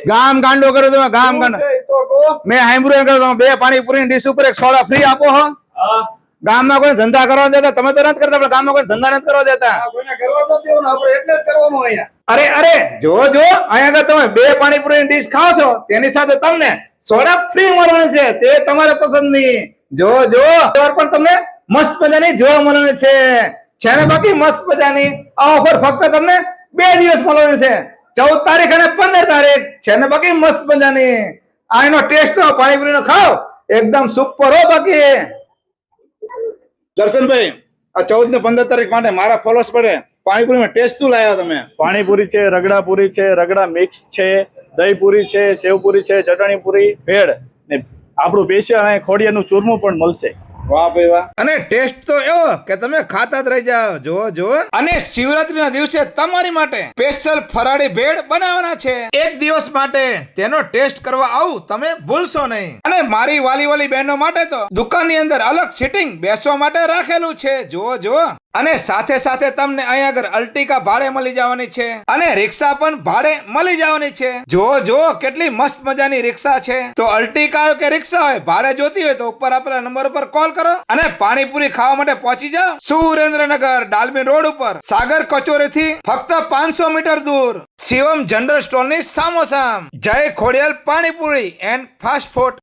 ગામ ગાંડો કરો તમે, ગામ ગાંડો. મેં સાંભળ્યું કરો તમે 2 પાણીપુરી ડીશ ઉપર 1 સોડા ફ્રી આપો હો. ગામમાં કોઈ ધંધા કરવા દેતા? તમે તો નથી કરતા, પણ ગામમાં કોઈ ધંધા નથી કરવા દેતા. અરે અરે જો અહીંયા આગળ તમે 2 પાણીપુરી ડીશ ખાઓ છો, તેની સાથે તમને સોડા ફ્રી મળવાની છે, તે તમારે પસંદની. જો પણ તમને મસ્ત મજાની જોવા મળવાની છે ને બાકી મસ્ત મજાની આ ઓફર ફક્ત તમને 2 દિવસ મળવાની છે, 14 તારીખ અને 15 તારીખ છે ને બાકી મસ્ત મજાની. આ એનો ટેસ્ટ તો પાણીપુરી નો ખાઓ, એકદમ સુપર હો. બાકી દર્શનભાઈ, આ 14 ને 15 તારીખ માટે મારા ફોલોઅર્સ પડે પાણીપુરીમાં ટેસ્ટ શું લાવ્યા તમે? પાણીપુરી છે, રગડાપુરી છે, રગડા મિક્સ છે, દહીંપુરી છે, સેવપુરી છે, ચટણી પૂરી, ભેળ ને આપણું સ્પેશિયલ ખોડિયાનું ચૂરમું પણ મળશે. વાહ ભાઈ વાહ. અને ટેસ્ટ તો એવો કે તમે ખાતા જ રહી જાઓ. જો અને શિવરાત્રીના દિવસે તમારી માટે સ્પેશિયલ ફરાળી ભેળ બનાવવાના છે, 1 દિવસ માટે. તેનો ટેસ્ટ કરવા આવું તમે ભૂલશો નહીં. અને મારી વાલી બહેનો માટે તો દુકાનની અંદર અલગ સીટિંગ બેસવા માટે રાખેલું છે. જો અને સાથે તમને અહીંયા આગળ અલ્ટિકા ભાડે મળી જવાની છે, અને રિક્ષા પણ ભાડે મળી જવાની છે. જો કેટલી મસ્ત મજાની રિક્ષા છે. તો અલ્ટિકા હોય કે રિક્ષા હોય, ભાડે જોતી હોય તો ઉપર આપેલા નંબર ઉપર કોલ કરો અને પાણીપુરી ખાવા માટે પહોંચી જાઓ. સુરેન્દ્રનગર ડાલમી રોડ ઉપર સાગર કચોરી થી ફક્ત 500 મીટર દૂર શિવમ જનરલ સ્ટોર ની સામોસામ. જય Khodiyar panipuri and fast food.